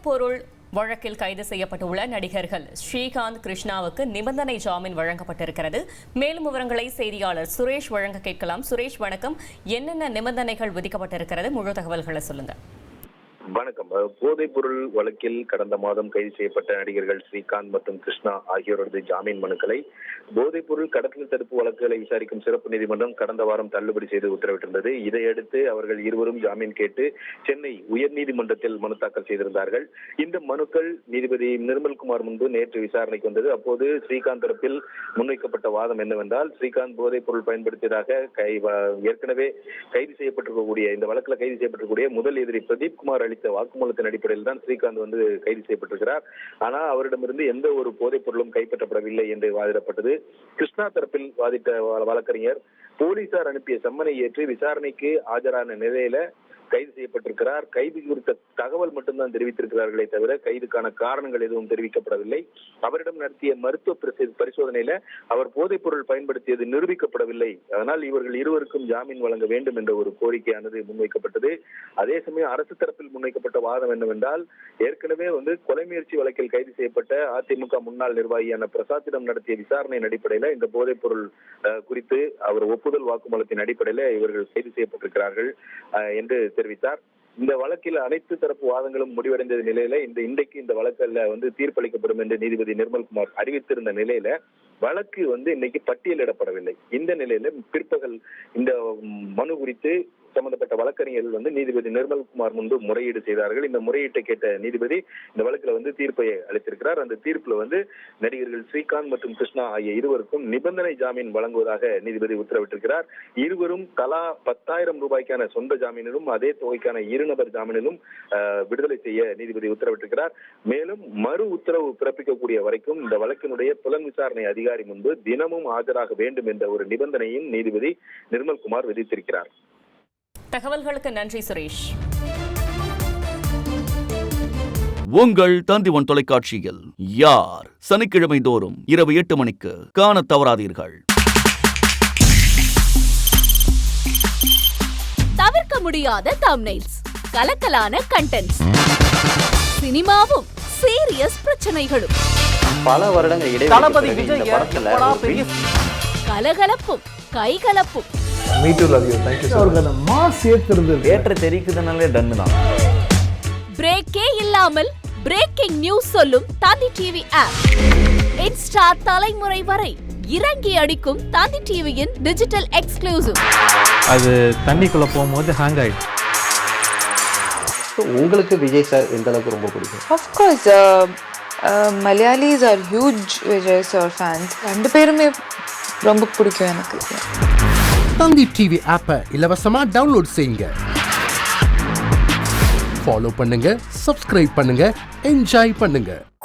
போதைப்பொருள் வழக்கில் கைது செய்யப்பட்டுள்ள நடிகர்கள் ஸ்ரீகாந்த், கிருஷ்ணாவுக்கு நிபந்தனை ஜாமீன் வழங்கப்பட்டிருக்கிறது. மேலும் விவரங்களை செய்தியாளர் சுரேஷ் வழங்க கேட்கலாம். சுரேஷ், வணக்கம். என்னென்ன நிபந்தனைகள் விதிக்கப்பட்டிருக்கிறது? முழு தகவல்களை சொல்லுங்க. வணக்கம். போதைப் பொருள் வழக்கில் கடந்த மாதம் கைது செய்யப்பட்ட நடிகர்கள் ஸ்ரீகாந்த் மற்றும் கிருஷ்ணா ஆகியோரது ஜாமீன் மனுக்களை போதைப் பொருள் கடத்தல் தடுப்பு வழக்குகளை விசாரிக்கும் சிறப்பு நீதிமன்றம் கடந்த வாரம் தள்ளுபடி செய்து உத்தரவிட்டிருந்தது. இதையடுத்து அவர்கள் இருவரும் ஜாமீன் கேட்டு சென்னை உயர்நீதிமன்றத்தில் மனு தாக்கல் செய்திருந்தார்கள். இந்த மனுக்கள் நீதிபதி நிர்மல்குமார் முன்பு நேற்று விசாரணைக்கு வந்தது. அப்போது ஸ்ரீகாந்த் தரப்பில் முன்வைக்கப்பட்ட வாதம் என்னவென்றால், ஸ்ரீகாந்த் போதைப் பொருள் பயன்படுத்தியதாக ஏற்கனவே கைது செய்யப்பட்டிருக்கக்கூடிய இந்த வழக்கில் கைது செய்யப்பட்டிருக்கக்கூடிய முதல் எதிரி பிரதீப் குமார் அளித்த வாக்குமூலத்தின் அடிப்படையில் தான் ஸ்ரீகாந்த் கைது செய்யப்பட்டிருக்கிறார். ஆனால் அவரிடமிருந்து எந்த ஒரு போதைப் பொருளும் கைப்பற்றப்படவில்லை என்று வாதிடப்பட்டது. கிருஷ்ணா தரப்பில் வாதிட்ட வழக்கறிஞர் போலீசார் அனுப்பிய சம்மனை ஏற்று விசாரணைக்கு ஆஜரான நிலையில கைது செய்யப்பட்டிருக்கிறார். கைது குறித்த தகவல் மட்டும்தான் தெரிவித்திருக்கிறார்களே தவிர கைதுக்கான காரணங்கள் எதுவும் தெரிவிக்கப்படவில்லை. அவரிடம் நடத்திய மருத்துவ பரிசோதனையில அவர் போதைப் பொருள் பயன்படுத்தியது நிரூபிக்கப்படவில்லை. அதனால் இவர்கள் இருவருக்கும் ஜாமீன் வழங்க வேண்டும் என்ற ஒரு கோரிக்கையானது முன்வைக்கப்பட்டது. அதே சமயம் அரசு தரப்பில் முன்வைக்கப்பட்ட வாதம் என்னவென்றால், ஏற்கனவே கொலை முயற்சி வழக்கில் கைது செய்யப்பட்ட அதிமுக முன்னாள் நிர்வாகியான பிரசாத்திடம் நடத்திய விசாரணையின் அடிப்படையில இந்த போதைப் பொருள் குறித்து அவர் ஒப்புதல் வாக்குமூலத்தின் அடிப்படையில இவர்கள் கைது செய்யப்பட்டிருக்கிறார்கள் என்று தெரிவித்தார். இந்த வழக்கில் அனைத்து தரப்பு வாதங்களும் முடிவடைந்த நிலையில இன்றைக்கு இந்த வழக்குல தீர்ப்பளிக்கப்படும் என்று நீதிபதி நிர்மல்குமார் அறிவித்திருந்த நிலையில வழக்கு இன்னைக்கு பட்டியலிடப்படவில்லை. இந்த நிலையில பிற்பகல் இந்த மனு குறித்து சம்பந்தப்பட்ட வழக்கறிஞர்கள் நீதிபதி நிர்மல்குமார் முன்பு முறையீடு செய்தார்கள். இந்த முறையீட்டை கேட்ட நீதிபதி இந்த வழக்குல தீர்ப்பை அளித்திருக்கிறார். அந்த தீர்ப்புல நடிகர்கள் ஸ்ரீகாந்த் மற்றும் கிருஷ்ணா ஆகிய இருவருக்கும் நிபந்தனை ஜாமீன் வழங்குவதாக நீதிபதி உத்தரவிட்டிருக்கிறார். இருவரும் தலா 10,000 ரூபாய்க்கான சொந்த ஜாமீனிலும் அதே தொகைக்கான இருநபர் ஜாமீனிலும் விடுதலை செய்ய நீதிபதி உத்தரவிட்டிருக்கிறார். மேலும் மறு உத்தரவு பிறப்பிக்கக்கூடிய வரைக்கும் இந்த வழக்கினுடைய புலன் விசாரணை அதிகாரி முன்பு தினமும் ஆஜராக வேண்டும் என்ற ஒரு நிபந்தனையும் நீதிபதி நிர்மல்குமார் விதித்திருக்கிறார். தகவல்களுக்கு நன்றி சுரேஷ். உங்கள் தந்திவன் தொலைக்காட்சியில் யார் சனிக்கிழமை தோறும் இரவு 8 மணிக்கு காண தவறாதீர்கள். தவிர்க்க முடியாத தம்ப்நெயில்ஸ், கலக்கலான கண்டென்ட்ஸ், சினிமாவும் சீரியஸ் பிரச்சனைகளும், பல வருடங்கள் இடைவெளி கலகலப்பும் கைகலப்பும், பிரேக்கே இல்லாமல் பிரேக்கிங் நியூஸ் சொல்லும் தந்தி டிவி ஆப். இன்ஸ்டா தலைமுறை வரை இறங்கி அடிக்கும் தந்தி டிவியின் டிஜிட்டல் எக்ஸ்க்ளூசிவ். அது தண்ணிக்குள்ள போகும்போது ஹேங் ஆயிடுச்சு. உங்களுக்கு விஜய் சார் எந்த அளவுக்கு ரொம்ப பிடிக்கும்? Of course, Malayalis are huge Vijay sir fans. ரெண்டு பேருமே ரொம்ப பிடிக்கும் எனக்கு. தந்தி டிவி ஆப்பை இலவசமா டவுன்லோட் செய்யுங்க. ஃபாலோ பண்ணுங்க, சப்ஸ்கிரைப் பண்ணுங்க, என்ஜாய் பண்ணுங்க.